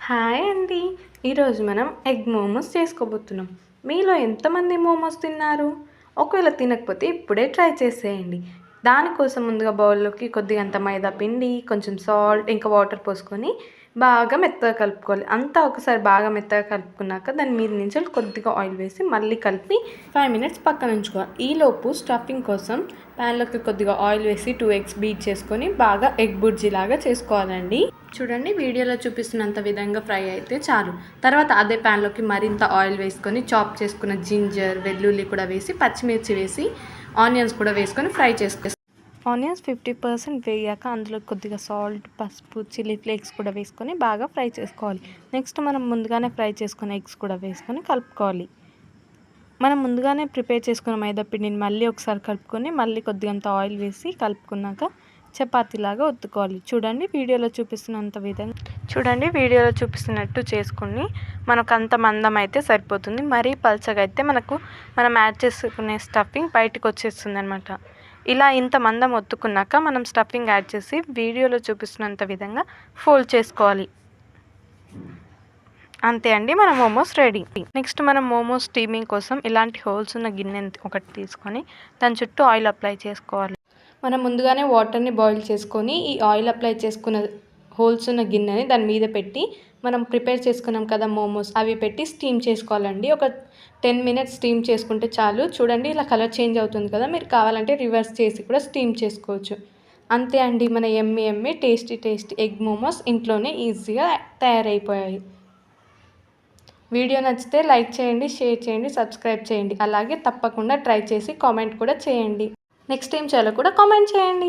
Hi అండి. ఈరోజు మనం ఎగ్ మోమోస్ చేసుకోబోతున్నాం. మీలో ఎంతమంది మోమోస్ తిన్నారు? ఒకవేళ తినకపోతే ఇప్పుడే ట్రై చేసేయండి. దానికోసం ముందుగా బౌల్లోకి కొద్దిగంత మైదా పిండి, కొంచెం సాల్ట్, ఇంకా వాటర్ పోసుకొని బాగా మెత్తగా కలుపుకోవాలి. అంతా ఒకసారి బాగా మెత్తగా కలుపుకున్నాక దాని మీద నుంచి కొద్దిగా ఆయిల్ వేసి మళ్ళీ కలిపి 5 మినిట్స్ పక్కన ఉంచుకోవాలి. ఈలోపు స్టఫింగ్ కోసం ప్యాన్లోకి కొద్దిగా ఆయిల్ వేసి 2 ఎగ్స్ బీట్ చేసుకొని బాగా ఎగ్ బుర్జీ లాగా చేసుకోవాలండి. చూడండి, వీడియోలో చూపిస్తున్నంత విధంగా ఫ్రై అయితే చాలు. తర్వాత అదే ప్యాన్లోకి మరింత ఆయిల్ వేసుకొని చాప్ చేసుకున్న జింజర్, వెల్లుల్లి కూడా వేసి పచ్చిమిర్చి వేసి ఆనియన్స్ కూడా వేసుకొని ఫ్రై చేసుకోవాలి. ఆనియన్స్ 50% వేయాక అందులో కొద్దిగా సాల్ట్, పసుపు, చిల్లీ ఫ్లేక్స్ కూడా వేసుకొని బాగా ఫ్రై చేసుకోవాలి. నెక్స్ట్ మనం ముందుగానే ఫ్రై చేసుకున్న ఎగ్స్ కూడా వేసుకొని కలుపుకోవాలి. మనం ముందుగానే ప్రిపేర్ చేసుకున్న మైదా పిండిని మళ్ళీ ఒకసారి కలుపుకొని మళ్ళీ కొద్దిగంత ఆయిల్ వేసి కలుపుకున్నాక చపాతీలాగా ఒత్తుకోవాలి. వీడియోలో చూపిస్తున్నట్టు చేసుకుని మనకు అంత మందం అయితే సరిపోతుంది. మరీ పల్చగా అయితే మనం యాడ్ చేసుకునే స్టఫింగ్ బయటకు వచ్చేస్తుంది అనమాట. ఇలా ఇంత మందం ఒత్తుకున్నాక మనం స్టఫింగ్ యాడ్ చేసి వీడియోలో చూపిస్తున్నంత విధంగా ఫోల్డ్ చేసుకోవాలి. అంతే అండి, మన మోమోస్ రెడీ. నెక్స్ట్ మనం మోమోస్ స్టీమింగ్ కోసం ఇలాంటి హోల్స్ ఉన్న గిన్నె ఒకటి తీసుకొని దాని చుట్టూ ఆయిల్ అప్లై చేసుకోవాలి. మనం ముందుగానే వాటర్ని బాయిల్ చేసుకొని ఈ ఆయిల్ అప్లై చేసుకున్న హోల్స్ ఉన్న గిన్నెని దాని మీద పెట్టి మనం ప్రిపేర్ చేసుకున్నాం కదా మోమోస్, అవి పెట్టి స్టీమ్ చేసుకోవాలండి. ఒక 10 మినిట్స్ స్టీమ్ చేసుకుంటే చాలు. చూడండి, ఇలా కలర్ చేంజ్ అవుతుంది కదా. మీరు కావాలంటే రివర్స్ చేసి కూడా స్టీమ్ చేసుకోవచ్చు. అంతే అండి, మన ఎమ్మి టేస్టీ ఎగ్ మోమోస్ ఇంట్లోనే ఈజీగా తయారైపోయాయి. వీడియో నచ్చితే లైక్ చేయండి, షేర్ చేయండి, సబ్స్క్రైబ్ చేయండి. అలాగే తప్పకుండా ట్రై చేసి కామెంట్ కూడా చేయండి. నెక్స్ట్ ఏం చేయాలో కూడా కామెంట్ చేయండి.